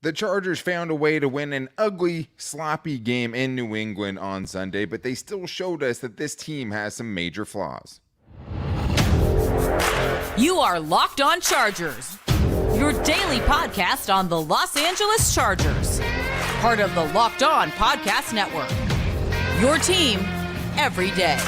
The Chargers found a way to win an ugly, sloppy game in New England on Sunday, but they still showed us that this team has some major flaws. You are Locked On Chargers, your daily podcast on the Los Angeles Chargers, part of the Locked On Podcast Network, your team every day.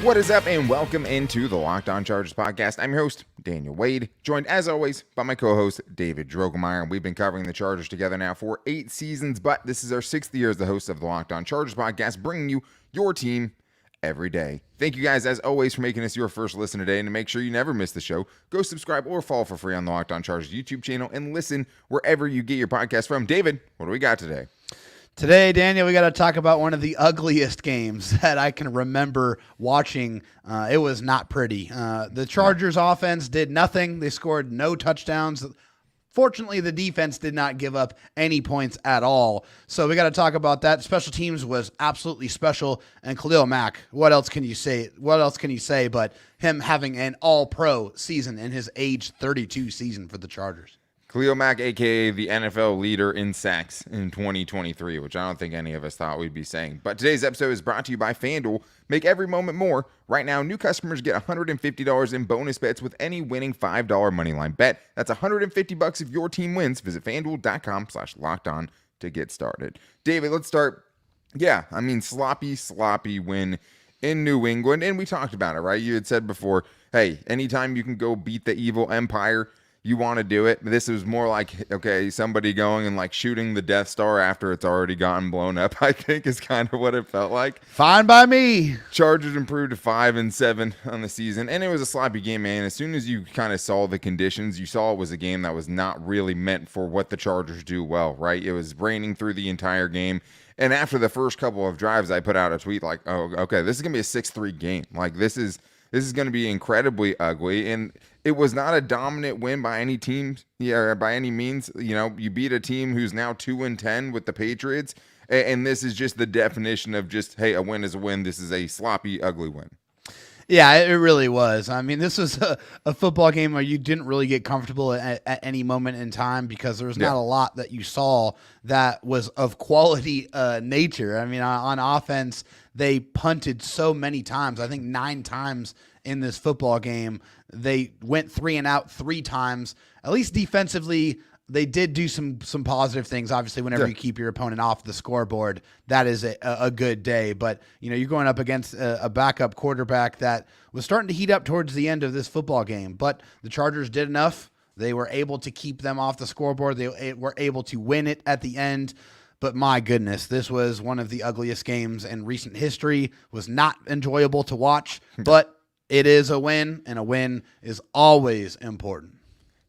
What is up, and welcome into the Locked On Chargers podcast. I'm your host, Daniel Wade, joined as always by my co-host, David Drogemeyer, and we've been covering the Chargers together now for 8 seasons, but this is our 6th year as the host of the Locked On Chargers podcast, bringing you your team every day. Thank you guys, as always, for making us your first listen today, and to make sure you never miss the show, go subscribe or follow for free on the Locked On Chargers YouTube channel, and listen wherever you get your podcast from. David, what do we got today? Today, Daniel, we got to talk about one of the ugliest games that I can remember watching. It was not pretty. The Chargers offense did nothing. They scored no touchdowns. Fortunately, the defense did not give up any points at all. So we got to talk about that. Special teams was absolutely special. And Khalil Mack, what else can you say? What else can you say but him having an all-pro season in his age 32 season for the Chargers? Khalil Mack, a.k.a. the NFL leader in sacks in 2023, which I don't think any of us thought we'd be saying. But today's episode is brought to you by FanDuel. Make every moment more. Right now, new customers get $150 in bonus bets with any winning $5 moneyline bet. That's $150 if your team wins. Visit FanDuel.com/lockedon to get started. David, let's start. Yeah, I mean, sloppy win in New England. And we talked about it, right? You had said before, hey, anytime you can go beat the evil empire, you want to do it. This was more like, okay, somebody going and like shooting the Death Star after it's already gotten blown up, I think is kind of what it felt like. Fine by me. Chargers improved to 5-7 on the season, and it was a sloppy game, man. As soon as you kind of saw the conditions, you saw it was a game that was not really meant for what the Chargers do well, right? It was raining through the entire game. And after the first couple of drives, I put out a tweet like, oh, okay, this is going to be a 6-3 game. Like, this is going to be incredibly ugly. And it was not a dominant win by any team, by any means. You know, you beat a team who's now 2-10 with the Patriots. And this is just the definition of just, hey, a win is a win. This is a sloppy, ugly win. Yeah, it really was. I mean, this was a football game where you didn't really get comfortable at any moment in time because there was not a lot that you saw that was of quality nature. I mean, on offense, they punted so many times. I think 9 times in this football game. They went 3 and out 3 times. At least defensively, they did do some positive things. Obviously, whenever you keep your opponent off the scoreboard, that is a good day. But, you know, you're going up against a backup quarterback that was starting to heat up towards the end of this football game. But the Chargers did enough. They were able to keep them off the scoreboard. They were able to win it at the end. But my goodness, this was one of the ugliest games in recent history. It was not enjoyable to watch, but it is a win, and a win is always important.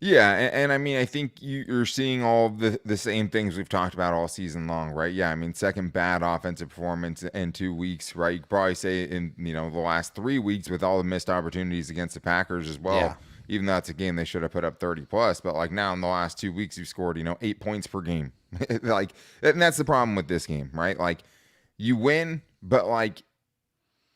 Yeah, and I mean, I think you're seeing all the same things we've talked about all season long, right? Yeah, I mean, second bad offensive performance in 2 weeks, right? You could probably say in, the last 3 weeks with all the missed opportunities against the Packers as well. Yeah. Even though it's a game they should have put up 30 plus, but like now in the last 2 weeks, you've scored, 8 points per game. Like, and that's the problem with this game, right? Like, you win, but like,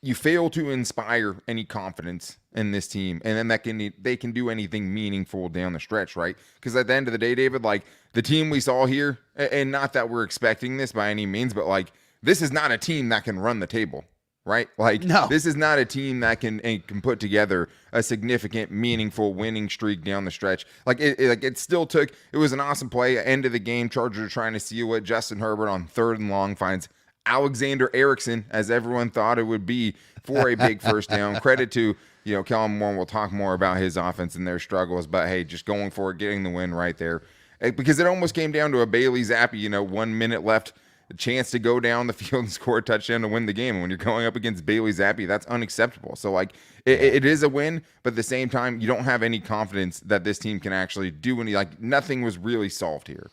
you fail to inspire any confidence in this team, and then they can do anything meaningful down the stretch, right? Because at the end of the day, David, like the team we saw here, and not that we're expecting this by any means, but like this is not a team that can run the table, right? Like no. This is not a team that can put together a significant, meaningful winning streak down the stretch. Like it still took. It was an awesome play. End of the game, Chargers are trying to seal it. Justin Herbert on 3rd and long finds Alexander Erickson, as everyone thought it would be, for a big first down. Credit to, Kellen Moore. We'll talk more about his offense and their struggles, but hey, just going for it, getting the win right there. Because it almost came down to a Bailey Zappi, 1 minute left, a chance to go down the field and score a touchdown to win the game. And when you're going up against Bailey Zappi, that's unacceptable. So, like, it is a win, but at the same time, you don't have any confidence that this team can actually do any, like, nothing was really solved here.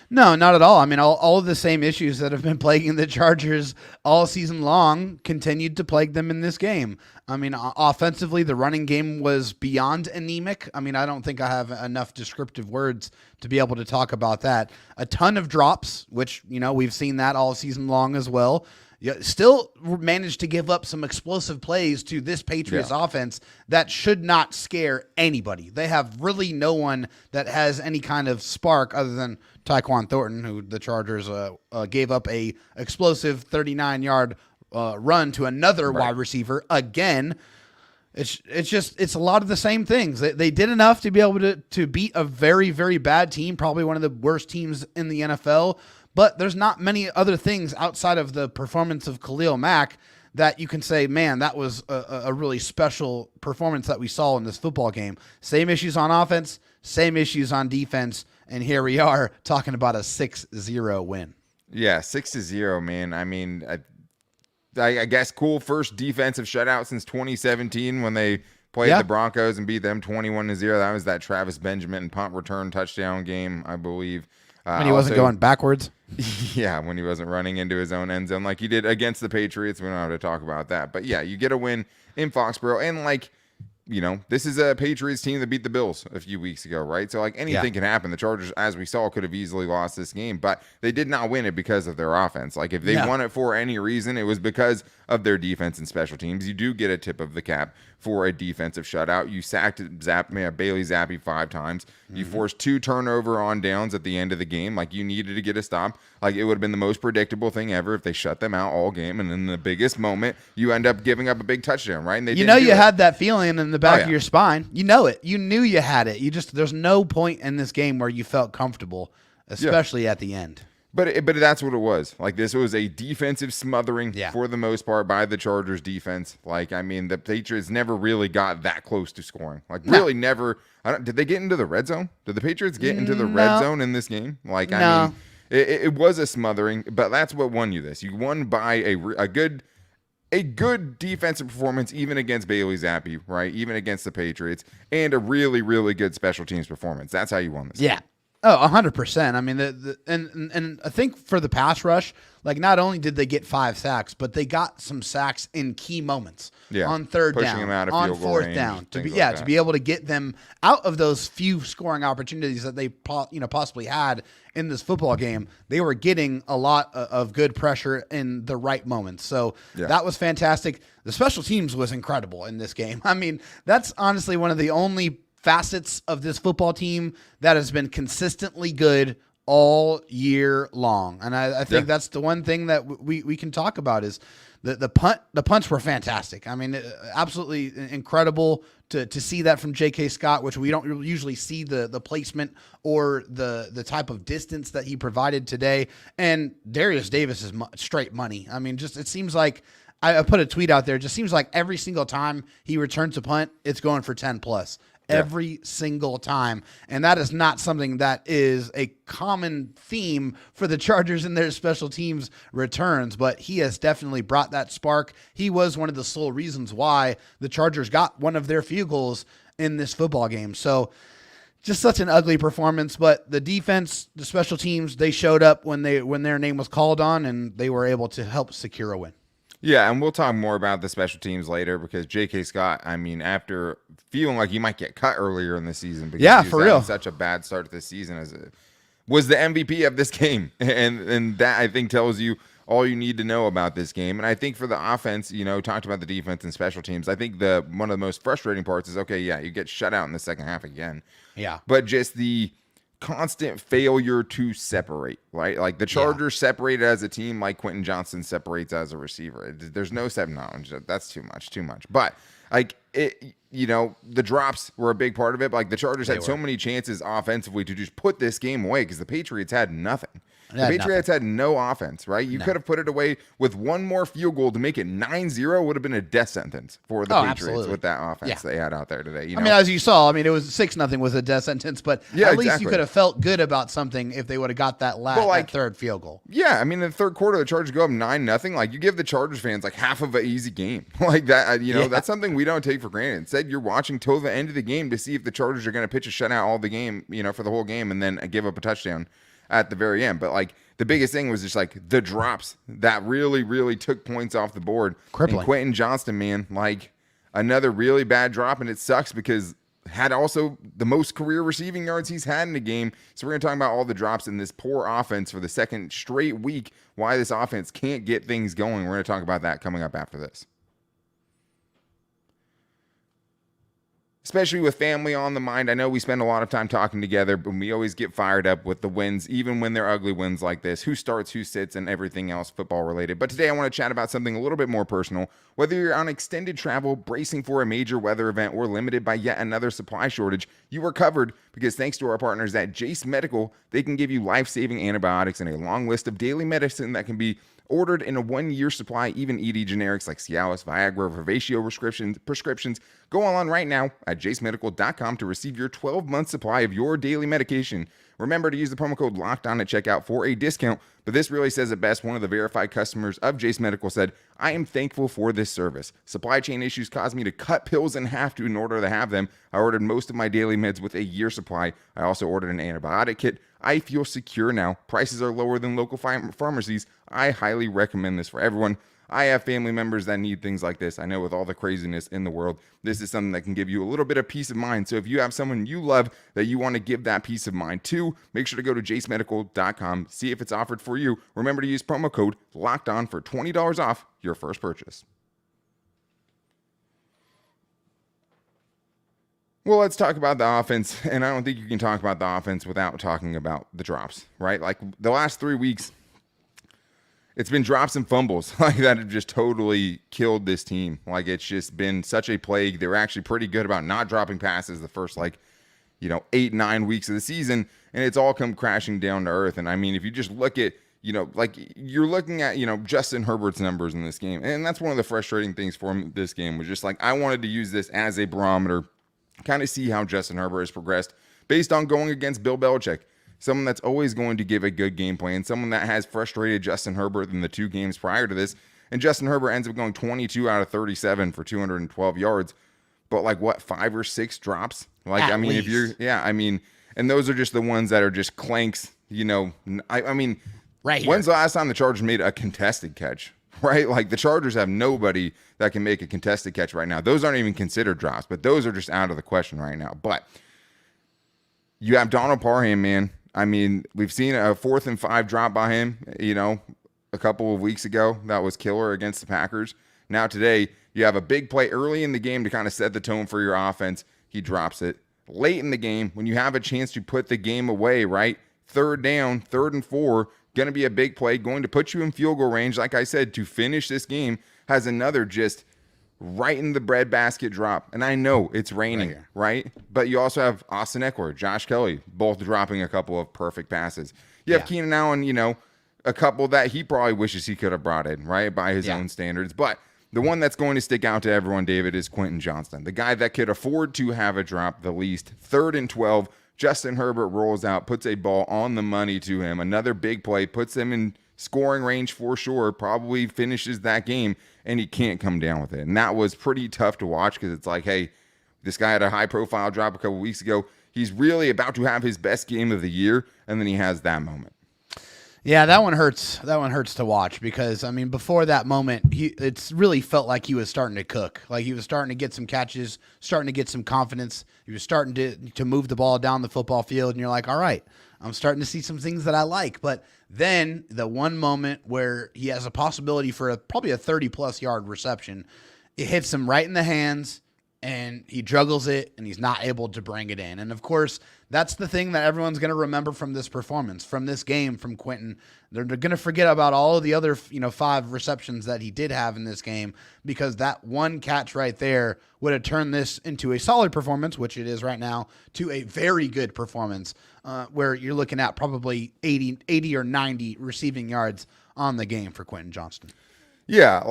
No, not at all. I mean, all of the same issues that have been plaguing the Chargers all season long continued to plague them in this game. I mean, offensively, the running game was beyond anemic. I mean, I don't think I have enough descriptive words to be able to talk about that. A ton of drops, which, we've seen that all season long as well. still managed to give up some explosive plays to this Patriots offense that should not scare anybody. They have really no one that has any kind of spark other than Tyquan Thornton, who the Chargers gave up a explosive 39-yard run to another wide receiver again. It's a lot of the same things. They did enough to be able to beat a very, very bad team, probably one of the worst teams in the NFL. But there's not many other things outside of the performance of Khalil Mack that you can say, man, that was a really special performance that we saw in this football game. Same issues on offense, same issues on defense, and here we are talking about a 6-0 win. Yeah, 6-0, man. I mean, I guess cool first defensive shutout since 2017 when they played the Broncos and beat them 21-0. That was that Travis Benjamin punt return touchdown game, I believe. When he wasn't going backwards? Yeah, when he wasn't running into his own end zone like he did against the Patriots. We don't have to talk about that. But yeah, you get a win in Foxborough. And this is a Patriots team that beat the Bills a few weeks ago, right? So anything can happen. The Chargers, as we saw, could have easily lost this game, but they did not win it because of their offense. If they won it for any reason, it was because of their defense and special teams. You do get a tip of the cap for a defensive shutout. You sacked Bailey Zappi 5 times. You forced 2 turnover on downs at the end of the game. You needed to get a stop. It would have been the most predictable thing ever if they shut them out all game. And in the biggest moment, you end up giving up a big touchdown, right? And you had that feeling in the back of your spine. You know it. You knew you had it. There's no point in this game where you felt comfortable, especially at the end. But that's what it was. This was a defensive smothering for the most part by the Chargers defense. The Patriots never really got that close to scoring. Really never. Did they get into the red zone? Did the Patriots get into the red zone in this game? No. It was a smothering, but that's what won you this. You won by a good defensive performance, even against Bailey Zappi, right? Even against the Patriots, and a really, really good special teams performance. That's how you won this. Yeah. Oh, 100%. I mean, and I think for the pass rush, not only did they get 5 sacks, but they got some sacks in key moments. Yeah, on third pushing down, them out of on field goal fourth range, down, to be able to get them out of those few scoring opportunities that they possibly had in this football game. They were getting a lot of good pressure in the right moments. So that was fantastic. The special teams was incredible in this game. I mean, that's honestly one of the only facets of this football team that has been consistently good all year long. And I think that's the one thing that we can talk about is the punts were fantastic. I mean, absolutely incredible to see that from J.K. Scott, which we don't usually see the placement or the type of distance that he provided today. And Darius Davis is straight money. I mean, it seems like I put a tweet out there. It just seems like every single time he returns a punt, it's going for 10 plus. Every single time. And that is not something that is a common theme for the Chargers in their special teams returns, but he has definitely brought that spark. He was one of the sole reasons why the Chargers got one of their field goals in this football game. So just such an ugly performance, but the defense, the special teams, they showed up when their name was called on, and they were able to help secure a win. Yeah, and we'll talk more about the special teams later because J.K. Scott, I mean, after feeling like he might get cut earlier in the season because he was having such a bad start to the season, was the MVP of this game. And that, I think, tells you all you need to know about this game. And I think for the offense, talked about the defense and special teams, I think one of the most frustrating parts is, you get shut out in the second half again. Yeah. But just the constant failure to separate, right? The Chargers separated as a team like Quentin Johnston separates as a receiver. There's no that's too much. But the drops were a big part of it. But the Chargers had so many chances offensively to just put this game away because the Patriots had nothing. The Patriots had no offense, right? You could have put it away with one more field goal to make it 9-0 would have been a death sentence for the Patriots with that offense they had out there today. I mean, as you saw, it was 6-0 was a death sentence, but at least you could have felt good about something if they would have got that that third field goal. Yeah, I mean, in the third quarter, the Chargers go up 9-0. You give the Chargers fans half of an easy game. That's something we don't take for granted. Instead, you're watching till the end of the game to see if the Chargers are going to pitch a shutout all the game, for the whole game, and then give up a touchdown at the very end. But the biggest thing was just the drops that really, really took points off the board. Crippling. And Quentin Johnston, man, another really bad drop. And it sucks because had also the most career receiving yards he's had in a game. So we're going to talk about all the drops in this poor offense for the second straight week, why this offense can't get things going. We're going to talk about that coming up after this. Especially with family on the mind. I know we spend a lot of time talking together, but we always get fired up with the wins, even when they're ugly wins like this. Who starts, who sits, and everything else football related. But today I want to chat about something a little bit more personal. Whether you're on extended travel, bracing for a major weather event, or limited by yet another supply shortage, you are covered because thanks to our partners at Jace Medical, they can give you life-saving antibiotics and a long list of daily medicine that can be ordered in a 1-year supply, even ED generics like Cialis, Viagra, Revatio prescriptions. Go online right now at jacemedical.com to receive your 12-month supply of your daily medication. Remember to use the promo code LOCKEDON at checkout for a discount, but this really says it best. One of the verified customers of Jace Medical said, "I am thankful for this service. Supply chain issues caused me to cut pills in half in order to have them. I ordered most of my daily meds with a year supply. I also ordered an antibiotic kit. I feel secure now. Prices are lower than local pharmacies. I highly recommend this for everyone." I have family members that need things like this. I know with all the craziness in the world, this is something that can give you a little bit of peace of mind. So if you have someone you love that you want to give that peace of mind to, make sure to go to jacemedical.com, see if it's offered for you. Remember to use promo code LOCKEDON for $20 off your first purchase. Well, let's talk about the offense, and I don't think you can talk about the offense without talking about the drops, right? Like the last 3 weeks, it's been drops and fumbles like that have just totally killed this team. Like it's just been such a plague. They were actually pretty good about not dropping passes the first 8-9 weeks of the season, and it's all come crashing down to earth. And I mean, if you just look at, you're looking at, Justin Herbert's numbers in this game, and that's one of the frustrating things for him this game was just like, I wanted to use this as a barometer, kind of see how Justin Herbert has progressed based on going against Bill Belichick. Someone that's always going to give a good game plan, someone that has frustrated Justin Herbert in the 2 games prior to this. And Justin Herbert ends up going 22 out of 37 for 212 yards. But 5 or 6 drops? At least. And those are just the ones that are just clanks, Right here. When's the last time the Chargers made a contested catch? Right? Like the Chargers have nobody that can make a contested catch right now. Those aren't even considered drops, but those are just out of the question right now. But you have Donald Parham, man. I mean, we've seen a 4th and 5 drop by him, a couple of weeks ago. That was killer against the Packers. Now today, you have a big play early in the game to kind of set the tone for your offense. He drops it. Late in the game, when you have a chance to put the game away, right? 3rd down, 3rd and 4, going to be a big play, going to put you in field goal range, like I said, to finish this game, has another just right in the breadbasket drop. And I know it's raining, right? But you also have Austin Eckler, Josh Kelly, both dropping a couple of perfect passes. You have Keenan Allen, a couple that he probably wishes he could have brought in, right, by his own standards. But the one that's going to stick out to everyone, David, is Quentin Johnston, the guy that could afford to have a drop the least. 3rd and 12, Justin Herbert rolls out, puts a ball on the money to him. Another big play, puts him in scoring range for sure, probably finishes that game, and he can't come down with it. And that was pretty tough to watch because it's like, hey, this guy had a high-profile drop a couple weeks ago. He's really about to have his best game of the year, and then he has that moment. Yeah, that one hurts. That one hurts to watch because, I mean, before that moment, it's really felt like he was starting to cook. Like he was starting to get some catches, starting to get some confidence. He was starting to move the ball down the football field, and you're like, all right, I'm starting to see some things that I like. But then the one moment where he has a possibility for probably a 30-plus yard reception, it hits him right in the hands, and he juggles it, and he's not able to bring it in. And, of course, that's the thing that everyone's going to remember from this performance, from this game, from Quinton. They're going to forget about all of the other 5 receptions that he did have in this game because that one catch right there would have turned this into a solid performance, which it is right now, to a very good performance where you're looking at probably 80 or 90 receiving yards on the game for Quentin Johnston. Yeah,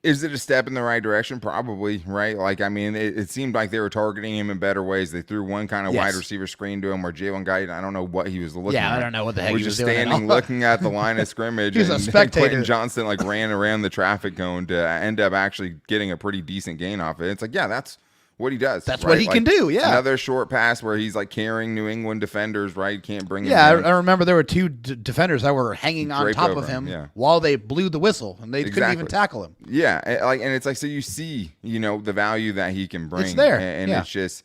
is it a step in the right direction? Probably, right? It seemed like they were targeting him in better ways. They threw one kind of wide receiver screen to him where Jalen Guyton, I don't know what he was looking at. Yeah, I don't know what the heck he was just standing looking at the line of scrimmage. He was a spectator. Quentin Johnston ran around the traffic cone to end up actually getting a pretty decent gain off it. It's like, yeah, that's what he does. That's what he can do, yeah. Another short pass where he's carrying New England defenders, right? Can't bring him down. I remember there were 2 defenders that were hanging on top of him while they blew the whistle, and they couldn't even tackle him. Yeah, and it's so you see, the value that he can bring. It's there. And it's just,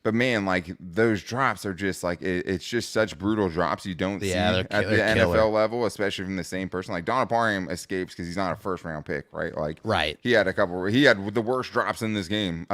But man, like those drops are just like it's just such brutal drops you don't see they're at the killer. NFL level, especially from the same person. Like Donald Parham escapes because he's not a first round pick, right? Like he had he had the worst drops in this game,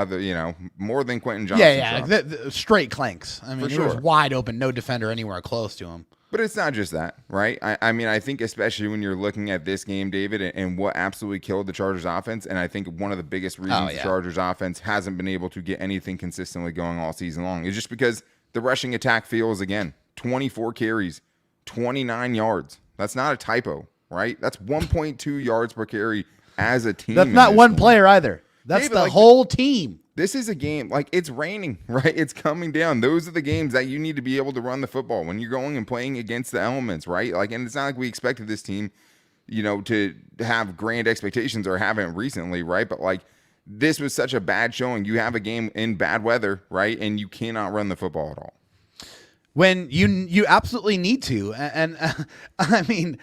more than Quentin Johnston. The straight clanks. I mean, he was wide open, no defender anywhere close to him. But it's not just that, right? I mean, I think especially when you're looking at this game, David, and what absolutely killed the Chargers offense, and I think one of the biggest reasons the Chargers offense hasn't been able to get anything consistently going all season long is just because the rushing attack fails again. 24 carries, 29 yards. That's not a typo, right? That's 1.2 yards per carry as a team. That's not one player either. That's David, the whole team. This is a game, like it's raining, right? It's coming down. Those are the games that you need to be able to run the football when you're going and playing against the elements, right? Like, and it's not like we expected this team, to have grand expectations or haven't recently, right? But like, this was such a bad showing. You have a game in bad weather, right? And you cannot run the football at all. When you absolutely need to. And I mean,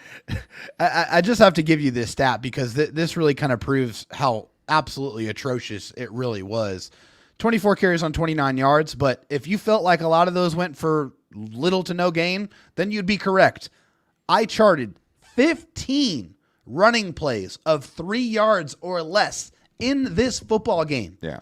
I just have to give you this stat because this really kind of proves how absolutely atrocious it really was. 24 carries on 29 yards, but if you felt like a lot of those went for little to no gain, then you'd be correct. I charted 15 running plays of 3 yards or less in this football game. Yeah.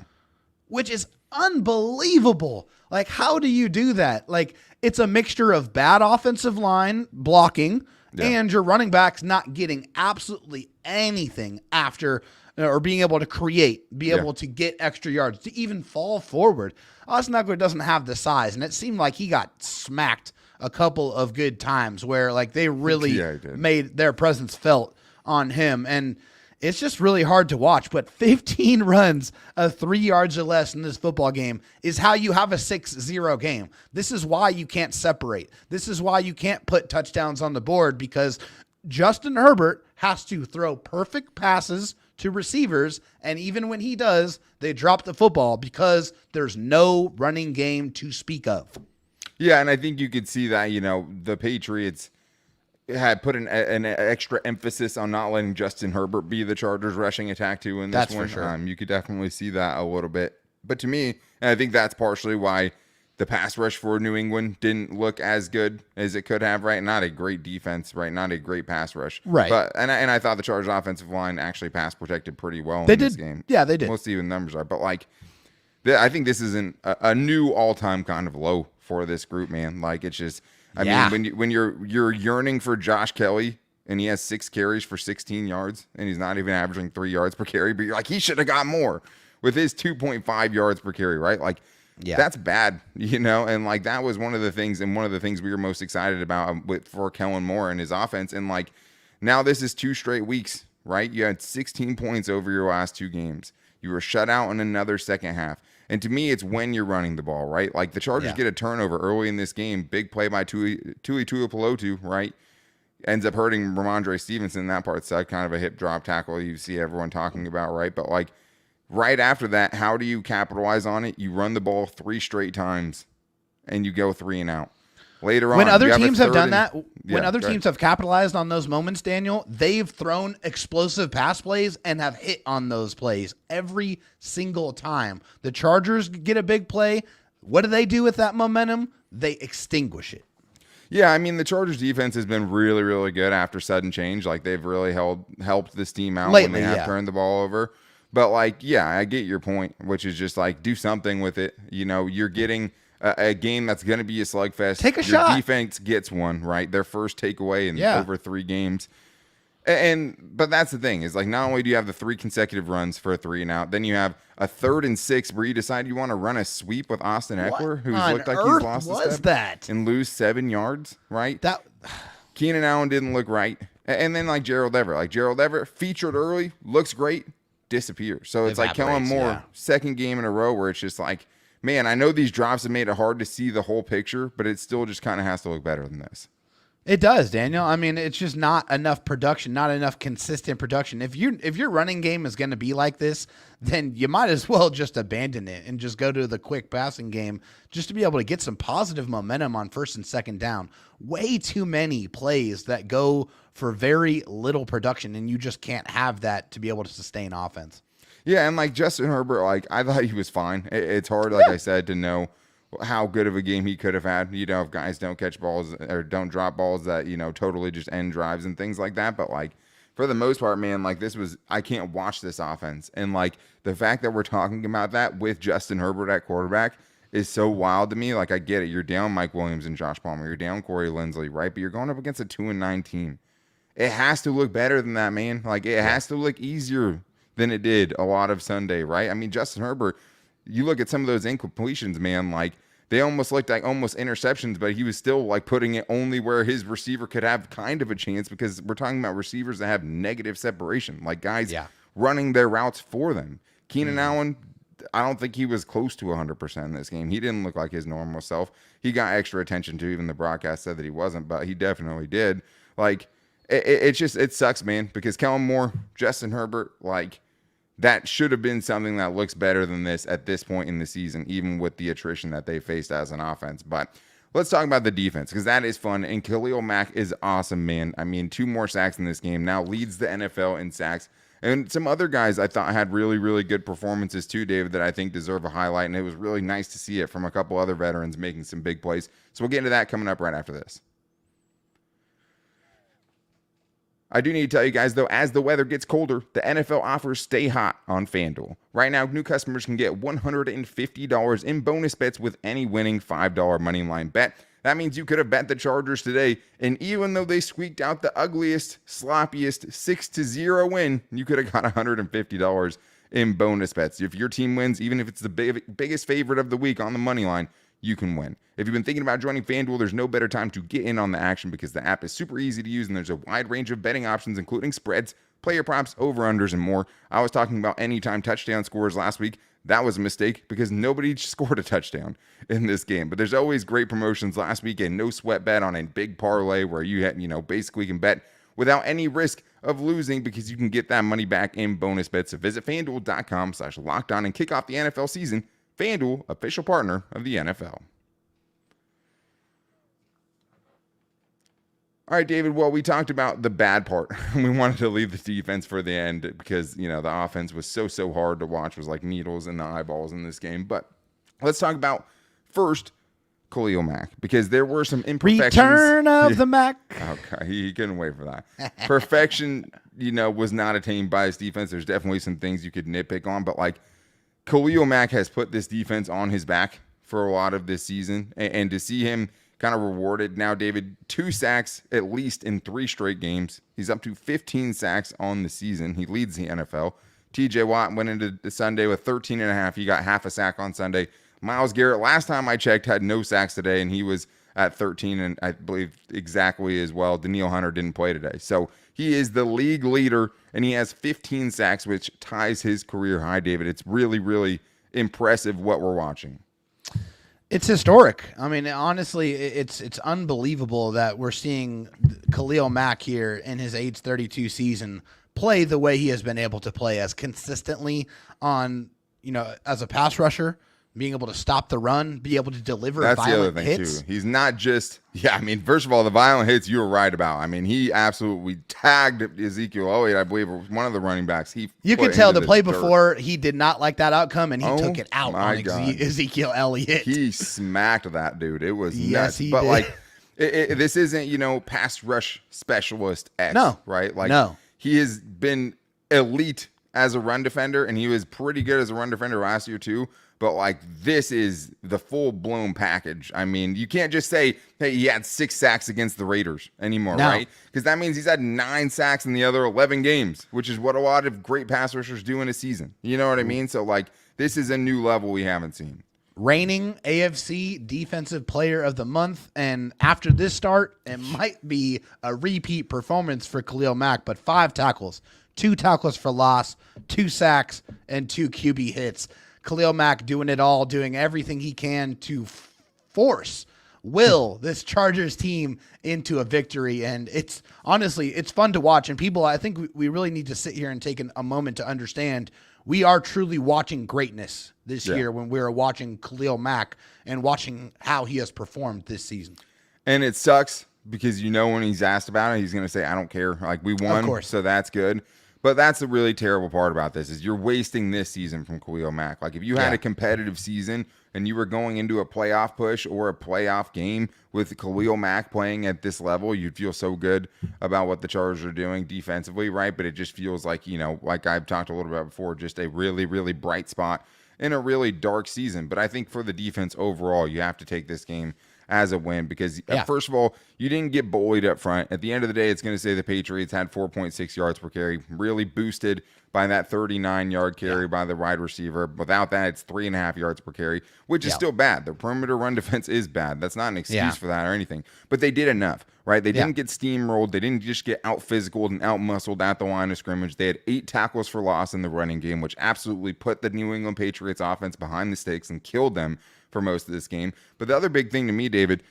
Which is unbelievable. Like, how do you do that? Like, it's a mixture of bad offensive line blocking and your running backs not getting absolutely anything after or being able to be able to get extra yards, to even fall forward. Austin Eckler doesn't have the size, and it seemed like he got smacked a couple of good times where like they really made their presence felt on him. And it's just really hard to watch, but 15 runs of 3 yards or less in this football game is how you have a 6-0 game. This is why you can't separate. This is why you can't put touchdowns on the board, because Justin Herbert has to throw perfect passes to receivers, and even when he does, they drop the football because there's no running game to speak of. Yeah, and I think you could see that, the Patriots had put an extra emphasis on not letting Justin Herbert be the Chargers rushing attack too in this that's one. For sure. You could definitely see that a little bit. But to me, and I think that's partially why the pass rush for New England didn't look as good as it could have, right? Not a great defense, right? Not a great pass rush. Right. But and I thought the Chargers offensive line actually pass protected pretty well in this game. Yeah, they did. Most even numbers are. But like, I think this isn't a new all-time kind of low for this group, man. Like, it's just, I mean, when you're yearning for Josh Kelly and he has 6 carries for 16 yards and he's not even averaging 3 yards per carry, but you're like, he should have got more with his 2.5 yards per carry, right? Like, that's bad, and like that was one of the things we were most excited about for Kellen Moore and his offense. And like, now this is 2 straight weeks, right? You had 16 points over your last 2 games. You were shut out in another second half. And to me, it's when you're running the ball, right? Like the Chargers get a turnover early in this game, big play by Tui Tuipulotu, right? Ends up hurting Ramondre Stevenson. That part sucked, kind of a hip drop tackle you see everyone talking about, right? But like, right after that, how do you capitalize on it? You run the ball 3 straight times, and you go 3 and out. Later on, when other teams have done that, when other teams have capitalized on those moments, Daniel, they've thrown explosive pass plays and have hit on those plays every single time. The Chargers get a big play. What do they do with that momentum? They extinguish it. Yeah, I mean, the Chargers defense has been really, really good after sudden change. Like, they've really helped this team out lately, when they have turned the ball over. But, like, I get your point, which is just, like, do something with it. You're getting a game that's going to be a slugfest. Take a shot. Defense gets one, right? Their first takeaway in over 3 games. But that's the thing, is, like, not only do you have the 3 consecutive runs for a 3 and out, then you have a 3rd and 6 where you decide you want to run a sweep with Austin Eckler, who's looked like he's lost a step, and lose 7 yards, right? Keenan Allen didn't look right. And then, like, Gerald Everett featured early, looks great, disappears. So it's like Kellen Moore, second game in a row where it's just like, man, I know these drops have made it hard to see the whole picture, but it still just kind of has to look better than this. It does, Daniel. I mean, it's just not enough production, not enough consistent production. If your running game is going to be like this, then you might as well just abandon it and just go to the quick passing game just to be able to get some positive momentum on 1st and 2nd down. Way too many plays that go for very little production, and you just can't have that to be able to sustain offense. Yeah, and like Justin Herbert, like I thought he was fine. It's hard, like I said, to know how good of a game he could have had, if guys don't catch balls or don't drop balls that, totally just end drives and things like that. But like, for the most part, man, like I can't watch this offense. And like the fact that we're talking about that with Justin Herbert at quarterback is so wild to me. Like, I get it. You're down Mike Williams and Josh Palmer. You're down Corey Linsley, right? But you're going up against a 2-9 team. It has to look better than that, man. Like, it has to look easier than it did a lot of Sunday, right? I mean, Justin Herbert, you look at some of those incompletions, man, like they almost looked like almost interceptions, but he was still like putting it only where his receiver could have kind of a chance, because we're talking about receivers that have negative separation, like guys running their routes for them. Keenan Allen, I don't think he was close to 100% in this game. He didn't look like his normal self. He got extra attention too. Even the broadcast said that he wasn't, but he definitely did. Like, it sucks, man, because Kellen Moore, Justin Herbert, like, that should have been something that looks better than this at this point in the season, even with the attrition that they faced as an offense. But let's talk about the defense, because that is fun. And Khalil Mack is awesome, man. I mean, 2 more sacks in this game, now leads the NFL in sacks. And some other guys I thought had really, really good performances too, David, that I think deserve a highlight. And it was really nice to see it from a couple other veterans making some big plays. So we'll get into that coming up right after this. I do need to tell you guys, though, as the weather gets colder, the NFL offers stay hot on FanDuel. Right now, new customers can get $150 in bonus bets with any winning $5 moneyline bet. That means you could have bet the Chargers today, and even though they squeaked out the ugliest, sloppiest 6-0 win, you could have got $150 in bonus bets. If your team wins, even if it's the biggest favorite of the week on the money line, you can win. If you've been thinking about joining FanDuel, there's no better time to get in on the action, because the app is super easy to use and there's a wide range of betting options, including spreads, player props, over-unders, and more. I was talking about anytime touchdown scores last week. That was a mistake, because nobody scored a touchdown in this game. But there's always great promotions. Last weekend, no sweat bet on a big parlay where you had, basically can bet without any risk of losing, because you can get that money back in bonus bets. So visit FanDuel.com/lockedon and kick off the NFL season. FanDuel, official partner of the NFL. All right, David, well, we talked about the bad part. We wanted to leave the defense for the end because, the offense was so hard to watch. It was like needles in the eyeballs in this game. But let's talk about, first, Khalil Mack, because there were some imperfections. Return of the Mack. Okay, he couldn't wait for that. Perfection, was not attained by his defense. There's definitely some things you could nitpick on, but like, Khalil Mack has put this defense on his back for a lot of this season, and to see him kind of rewarded now, David, 2 sacks at least in 3 straight games. He's up to 15 sacks on the season. He leads the NFL. TJ Watt went into the Sunday with 13.5. He got half a sack on Sunday. Myles Garrett, last time I checked, had no sacks today, and he was at 13, and I believe exactly as well. Danielle Hunter didn't play today. So he is the league leader, and he has 15 sacks, which ties his career high, David. It's really, really impressive what we're watching. It's historic. I mean, honestly, it's unbelievable that we're seeing Khalil Mack here in his age 32 season play the way he has been able to play, as consistently on, as a pass rusher, being able to stop the run, be able to deliver violent hits. That's the other thing, too. He's not just, first of all, the violent hits you were right about. I mean, he absolutely tagged Ezekiel Elliott, I believe, one of the running backs. You could tell the play before he did not like that outcome, and he took it out on Ezekiel Elliott. He smacked that dude. It was nuts. But did. Like, this isn't, pass rush specialist X, right? Like, no. He has been elite as a run defender, and he was pretty good as a run defender last year, too. But, like, this is the full-blown package. I mean, you can't just say, hey, he had 6 sacks against the Raiders anymore, right? Because that means he's had 9 sacks in the other 11 games, which is what a lot of great pass rushers do in a season. You know what I mean? So, like, this is a new level we haven't seen. Reigning AFC Defensive Player of the Month, and after this start, it might be a repeat performance for Khalil Mack, but 5 tackles, 2 tackles for loss, 2 sacks, and 2 QB hits. Khalil Mack doing it all, doing everything he can to will this Chargers team into a victory. And it's honestly, it's fun to watch. And people, I think we really need to sit here and take a moment to understand we are truly watching greatness this year when we're watching Khalil Mack and watching how he has performed this season. And it sucks because when he's asked about it, he's going to say, I don't care. Like, we won, so that's good. But that's the really terrible part about this is you're wasting this season from Khalil Mack. Like if you had a competitive season and you were going into a playoff push or a playoff game with Khalil Mack playing at this level, you'd feel so good about what the Chargers are doing defensively, right? But it just feels like, like I've talked a little bit before, just a really, really bright spot in a really dark season. But I think for the defense overall, you have to take this game as a win because, first of all, you didn't get bullied up front. At the end of the day, it's going to say the Patriots had 4.6 yards per carry, really boosted by that 39-yard carry by the wide receiver. Without that, it's 3.5 yards per carry, which is still bad. The perimeter run defense is bad. That's not an excuse for that or anything. But they did enough, right? They didn't get steamrolled. They didn't just get out-physicaled and out-muscled at the line of scrimmage. They had 8 tackles for loss in the running game, which absolutely put the New England Patriots offense behind the stakes and killed them for most of this game. But the other big thing to me, David,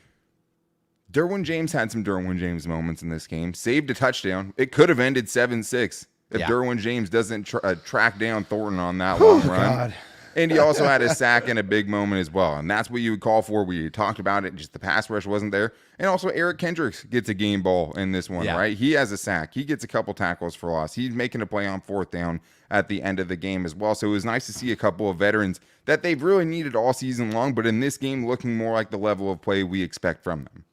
Derwin James had some Derwin James moments in this game. Saved a touchdown. It could have ended 7-6 if Derwin James doesn't track down Thornton on that long run. God. And he also had a sack and a big moment as well. And that's what you would call for. We talked about it. Just the pass rush wasn't there. And also Eric Kendricks gets a game ball in this one, right? He has a sack. He gets a couple tackles for loss. He's making a play on 4th down at the end of the game as well. So it was nice to see a couple of veterans that they've really needed all season long, but in this game looking more like the level of play we expect from them.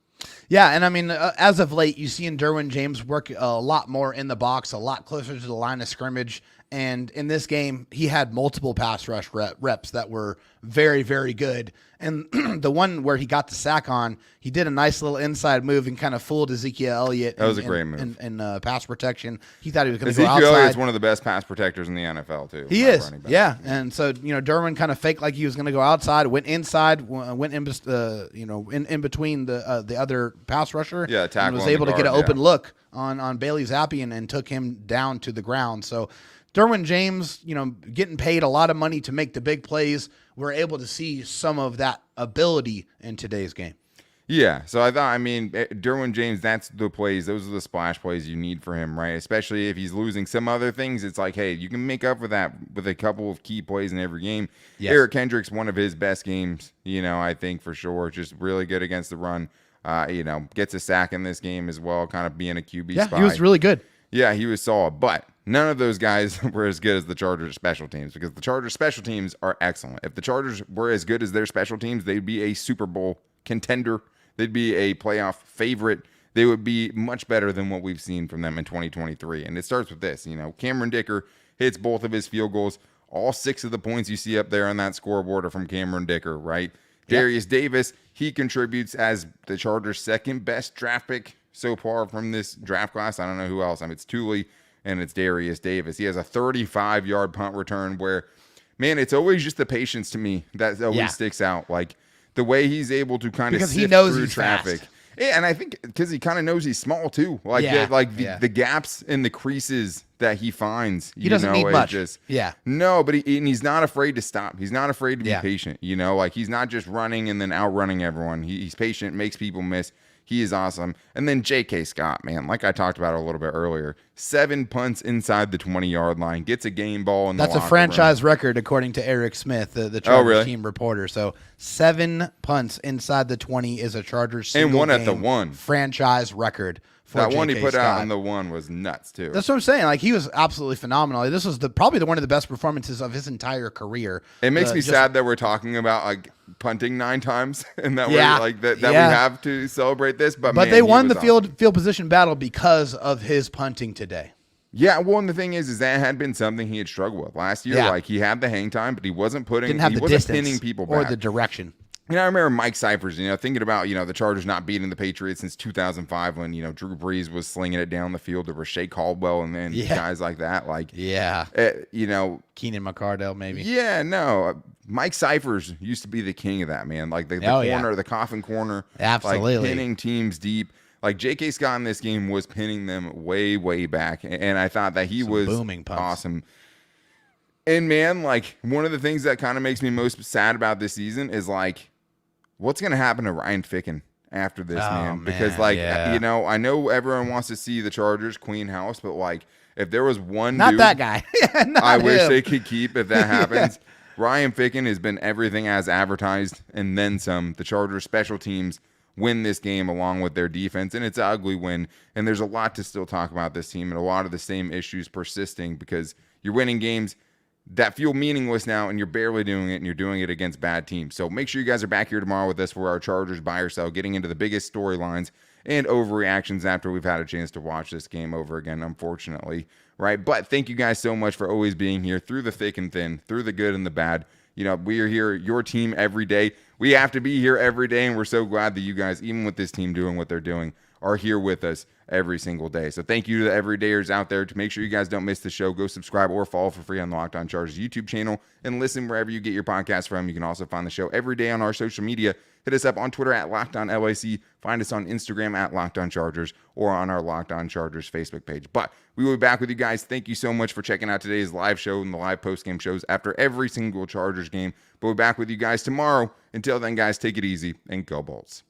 Yeah, and I mean, as of late, you see Derwin James work a lot more in the box, a lot closer to the line of scrimmage. And in this game, he had multiple pass rush reps that were very, very good. And the one where he got the sack on, he did a nice little inside move and kind of fooled Ezekiel Elliott. That was a great move. In pass protection. He thought he was going to go outside. Ezekiel Elliott's one of the best pass protectors in the NFL, too. He is, yeah. And so, Derwin kind of faked like he was going to go outside, went inside, went in, in between the other pass rusher. Yeah, tackle and was able to get an open look on Bailey Zappi and took him down to the ground. So, Derwin James, getting paid a lot of money to make the big plays. We're able to see some of that ability in today's game. Yeah, so Derwin James, that's the plays. Those are the splash plays you need for him, right? Especially if he's losing some other things. It's like, hey, you can make up for that with a couple of key plays in every game. Yes. Eric Kendricks, one of his best games, I think for sure. Just really good against the run. Gets a sack in this game as well, kind of being a QB spy. Yeah, he was really good. Yeah, he was solid, but none of those guys were as good as the Chargers special teams because the Chargers special teams are excellent. If the Chargers were as good as their special teams, they'd be a Super Bowl contender. They'd be a playoff favorite. They would be much better than what we've seen from them in 2023. And it starts with this, Cameron Dicker hits both of his field goals. All 6 of the points you see up there on that scoreboard are from Cameron Dicker, right? Yep. Darius Davis, he contributes as the Chargers' second best draft pick so far from this draft class. I don't know who else. It's Thule and it's Darius Davis. He has a 35-yard punt return where, man, it's always just the patience to me that always sticks out. Like the way he's able to kind of sift through traffic. Fast. Yeah, and I think because he kind of knows he's small too. Like the gaps and the creases that he finds. He doesn't need much. No, but he's not afraid to stop. He's not afraid to be patient. Like he's not just running and then outrunning everyone. He's patient, makes people miss. He is awesome. And then J.K. Scott, man, like I talked about a little bit earlier, 7 punts inside the 20-yard line, gets a game ball in the locker room. That's a franchise record, according to Eric Smith, the Chargers team reporter. So 7 punts inside the 20 is a Chargers single and one game at the 1 franchise record. That one he put out on the 1 was nuts, too. That's what I'm saying. Like, he was absolutely phenomenal. This was probably one of the best performances of his entire career. It makes me sad that we're talking about, like, punting 9 times and that we're like that we have to celebrate this. But man, they won the field position battle because of his punting today. Yeah, well, and the thing is that had been something he had struggled with last year. Like, he had the hang time, but he wasn't pinning people back. Or the direction. I remember Mike Cyphers, thinking about, the Chargers not beating the Patriots since 2005 when, Drew Brees was slinging it down the field to Rashae Caldwell and then guys like that. Like, Keenan McCardell, maybe. Yeah, no. Mike Cyphers used to be the king of that, man. Like the corner, the coffin corner. Absolutely. Like pinning teams deep. Like J.K. Scott in this game was pinning them way, way back. And I thought that he was awesome. And man, like one of the things that kind of makes me most sad about this season is like, what's going to happen to Ryan Ficken after this, man? Because, I know everyone wants to see the Chargers clean house, but, like, if there was one Not dude that guy. I wish they could keep if that happens, Ryan Ficken has been everything as advertised and then some. The Chargers special teams win this game along with their defense. And it's an ugly win. And there's a lot to still talk about this team and a lot of the same issues persisting because you're winning games that feel meaningless now, and you're barely doing it, and you're doing it against bad teams. So make sure you guys are back here tomorrow with us for our Chargers buy or sell, getting into the biggest storylines and overreactions after we've had a chance to watch this game over again, unfortunately, right? But thank you guys so much for always being here through the thick and thin, through the good and the bad. You know, we are here, your team every day. We have to be here every day, and we're so glad that you guys, even with this team doing what they're doing, are here with us every single day. So thank you to the everydayers out there. To make sure you guys don't miss the show, go subscribe or follow for free on the Locked On Chargers YouTube channel and listen wherever you get your podcast from. You can also find the show every day on our social media. Hit us up on Twitter at Locked On LAC. Find us on Instagram at Locked On Chargers or on our Locked On Chargers Facebook page. But we will be back with you guys. Thank you so much for checking out today's live show and the live post-game shows after every single Chargers game. But we're back with you guys tomorrow. Until then, guys, take it easy and go Bolts.